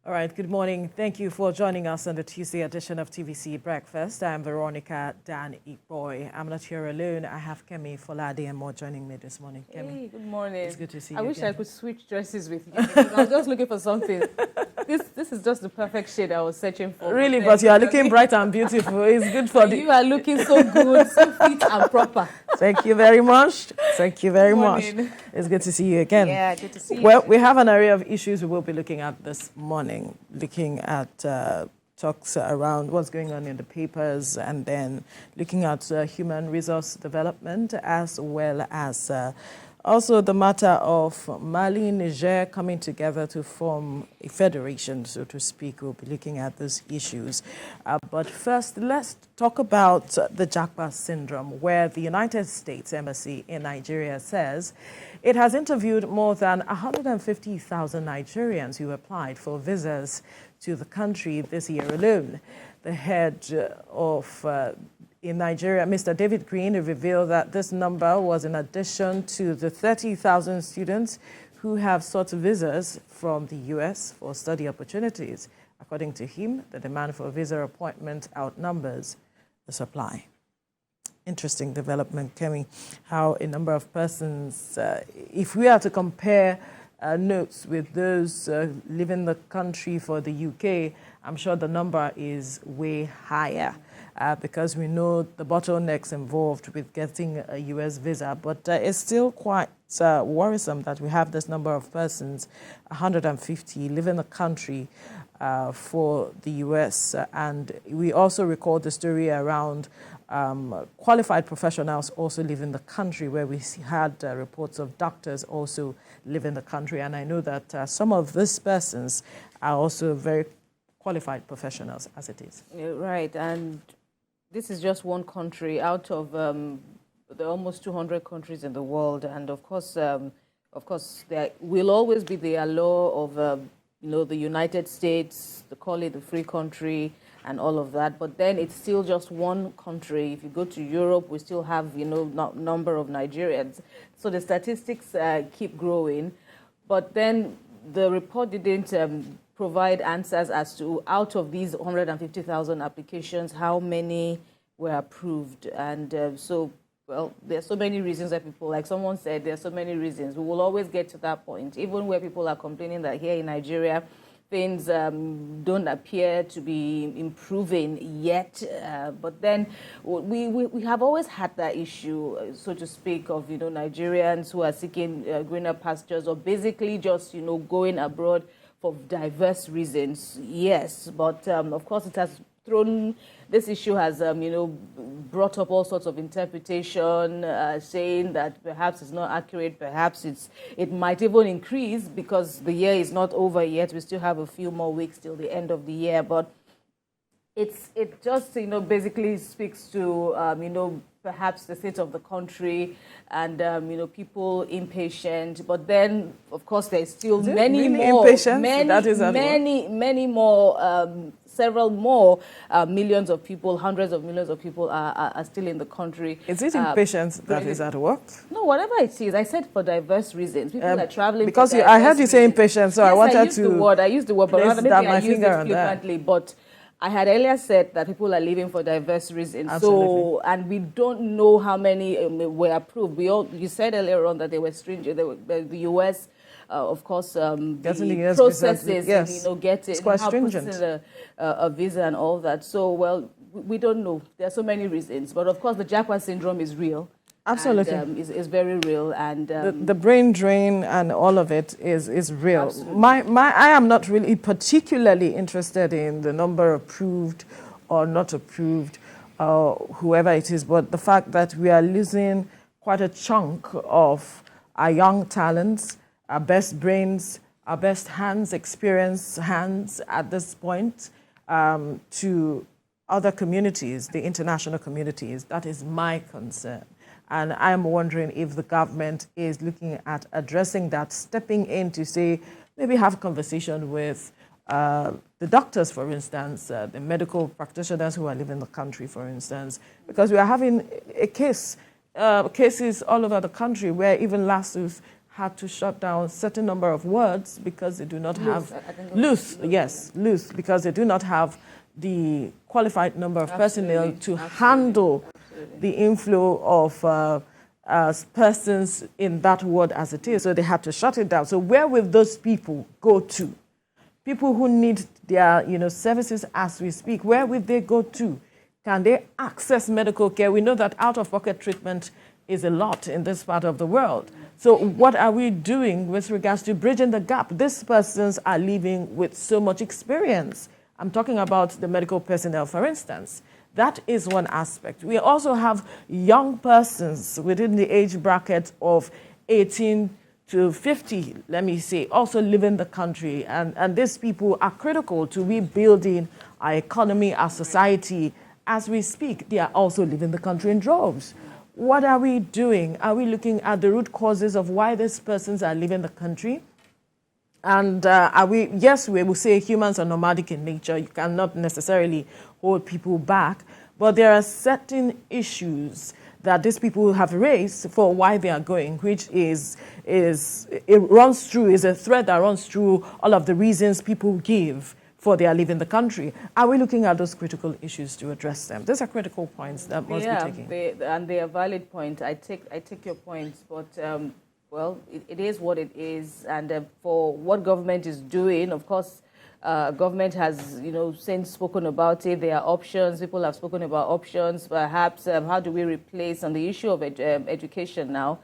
All right, good morning. Thank you for joining us on the Tuesday edition of TVC Breakfast. I'm Veronica Dan Ikboy. I'm not here alone. I have Kemi Folade and more joining me this morning. Kemi, hey, good morning. It's good to see you I wish again. I could switch dresses with you because I was just looking for something. This is just the perfect shade I was searching for. Really, but you are looking bright and beautiful. It's good for You are looking so good, so fit and proper. Thank you very much. Thank you very Good much. morning. It's good to see you again. Yeah, good to see you. Well, we have an area of issues we will be looking at this morning, looking at talks around what's going on in the papers and then looking at human resource development as well as also the matter of Mali, Niger coming together to form a federation, so to speak. We'll be looking at those issues. But first, let's talk about the Japa syndrome, where the United States Embassy in Nigeria says it has interviewed more than 150,000 Nigerians who applied for visas to the country this year alone. The head of in Nigeria, Mr. David Green, revealed that this number was in addition to the 30,000 students who have sought visas from the U.S. for study opportunities. According to him, the demand for visa appointment outnumbers the supply. Interesting development, Kemi, how a number of persons, if we are to compare notes with those leaving the country for the UK, I'm sure the number is way higher. Because we know the bottlenecks involved with getting a U.S. visa, but it's still quite worrisome that we have this number of persons, 150, leaving the country for the U.S. And we also record the story around qualified professionals also leaving the country, where we had reports of doctors also leaving the country. And I know that some of these persons are also very qualified professionals as it is. Right, and this is just one country out of the almost 200 countries in the world, and of course, there will always be the allure of the United States, they call it the free country, and all of that. But then it's still just one country. If you go to Europe, we still have number of Nigerians. So the statistics keep growing, but then the report didn't provide answers as to, out of these 150,000 applications, how many were approved. And well, there are so many reasons that people, like someone said, there are so many reasons. We will always get to that point, even where people are complaining that here in Nigeria, things don't appear to be improving yet. But then we have always had that issue, so to speak, of, Nigerians who are seeking greener pastures, or basically just, going abroad for diverse reasons, yes, but of course it has this issue has, brought up all sorts of interpretation, saying that perhaps it's not accurate, perhaps it might even increase because the year is not over yet. We still have a few more weeks till the end of the year, but it just, basically speaks to, perhaps the state of the country and, people impatient. But then, of course, there's still many more, several more millions of people, hundreds of millions of people are still in the country. Is it impatience that is at work? No, whatever it is. I said for diverse reasons. People are traveling. Because I heard you say impatient, so yes, I used the word, but rather maybe I used it flippantly. But I had earlier said that people are leaving for diverse reasons. Absolutely. So, and we don't know how many were approved. You said earlier on that they were stringent. The U.S., of course, the processes, yes. Getting it's quite stringent. A visa and all that. So, well, we don't know. There are so many reasons, but of course, the Japa syndrome is real. Absolutely, and, is very real, and the brain drain and all of it is real. Absolutely. I am not really particularly interested in the number approved or not approved, whoever it is, but the fact that we are losing quite a chunk of our young talents, our best brains, our best hands, experienced hands at this point, to other communities, the international communities. That is my concern. And I'm wondering if the government is looking at addressing that, stepping in to say, maybe have a conversation with the doctors, for instance, the medical practitioners who are leaving the country, for instance, because we are having cases all over the country where even last week had to shut down certain number of words because they do not have loose, because they do not have the qualified number of personnel to handle the inflow of persons in that ward as it is. So they had to shut it down. So where will those people go to? People who need their services as we speak, where will they go to? Can they access medical care? We know that out-of-pocket treatment is a lot in this part of the world. So what are we doing with regards to bridging the gap? These persons are living with so much experience. I'm talking about the medical personnel, for instance. That is one aspect. We also have young persons within the age bracket of 18 to 50, let me say, also live in the country. And these people are critical to rebuilding our economy, our society. As we speak, they are also leaving the country in droves. What are we doing? Are we looking at the root causes of why these persons are leaving the country? And yes, we will say humans are nomadic in nature. You cannot necessarily hold people back. But there are certain issues that these people have raised for why they are going, which is a thread that runs through all of the reasons people give for their leaving the country. Are we looking at those critical issues to address them? Those are critical points that must be taken. And they are valid points. I take your points, but well, it is what it is. And for what government is doing, of course, government has, since spoken about it. There are options. People have spoken about options. Perhaps how do we replace on the issue of education now?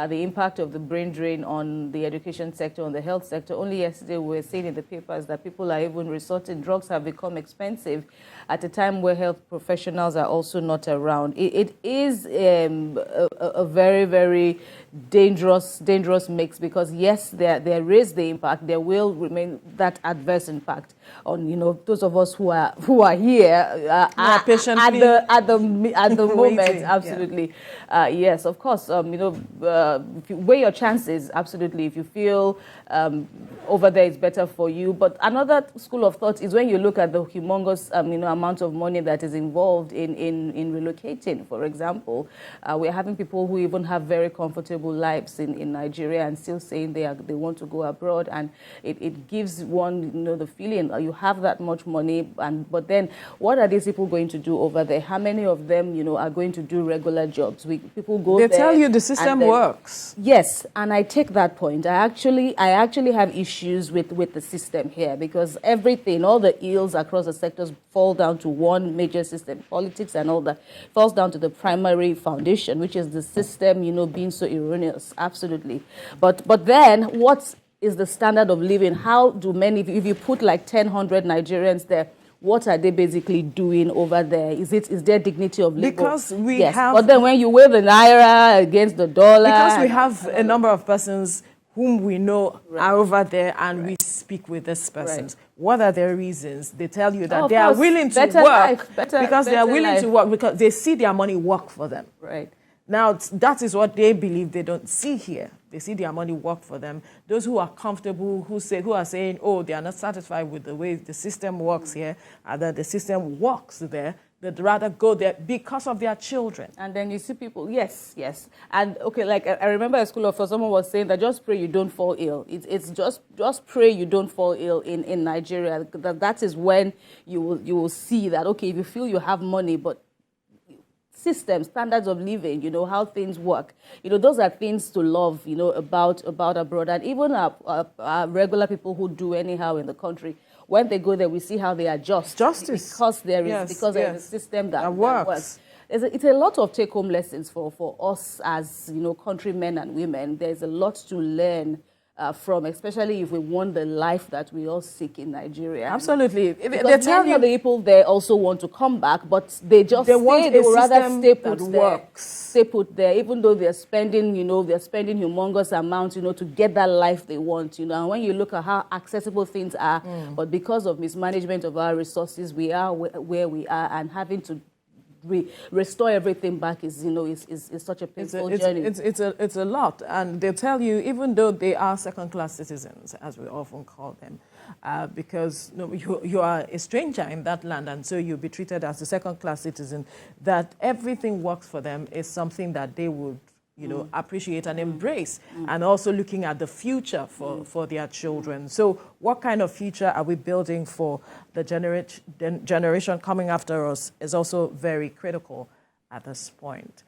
The impact of the brain drain on the education sector, on the health sector. Only yesterday we were seeing in the papers that people are even resorting. Drugs have become expensive at a time where health professionals are also not around. It is a very, very dangerous mix because, yes, there is the impact. There will remain that adverse impact on, those of us who are here at the moment. Absolutely. Yeah. Yes, of course, if you weigh your chances, absolutely. If you feel over there is better for you. But another school of thought is when you look at the humongous, amount of money that is involved in relocating. For example, we're having people who even have very comfortable lives in Nigeria and still saying they want to go abroad, and it gives one, the feeling you have that much money, but then what are these people going to do over there? How many of them, are going to do regular jobs? People go there. They tell you the system works. Yes, and I take that point. I actually have issues with the system here because everything, all the ills across the sectors fall down to one major system. Politics and all that falls down to the primary foundation, which is the system, being so erroneous. Absolutely. But then what is the standard of living? How do many, if you put like 1,000 Nigerians there, what are they basically doing over there? Is there dignity of living? Because we have... But then when you weigh the naira against the dollar... Because we have a number of persons whom we know are over there and we speak with these persons. Right. What are their reasons? They tell you that they are willing to work because they are willing to work because they see their money work for them. Right. Now, that is what they believe they don't see here. They see their money work for them. Those who are comfortable, who are saying, oh, they are not satisfied with the way the system works here, and that the system works there, they'd rather go there because of their children. And then you see people, yes. And, okay, like I remember at school, someone was saying that just pray you don't fall ill. It's just pray you don't fall ill in Nigeria. That is when you will see that, okay, if you feel you have money, but systems, standards of living, how things work. Those are things to love, about abroad. And even regular people who do anyhow in the country, when they go there, we see how they adjust. Justice. Because there is a system that works. It's a lot of take-home lessons for us as, countrymen and women. There's a lot to learn from, especially if we want the life that we all seek in Nigeria. Absolutely. They tell you the people there also want to come back, but they would rather stay put there. Stay put there, even though they're spending, humongous amounts, to get that life they want, And when you look at how accessible things are, but because of mismanagement of our resources, we are where we are, and having to restore everything back is such a painful journey. It's a lot, and they tell you, even though they are second-class citizens, as we often call them, because you are a stranger in that land, and so you'll be treated as a second-class citizen, that everything works for them is something that they would appreciate and embrace, and also looking at the future for their children. So what kind of future are we building for the generation coming after us is also very critical at this point.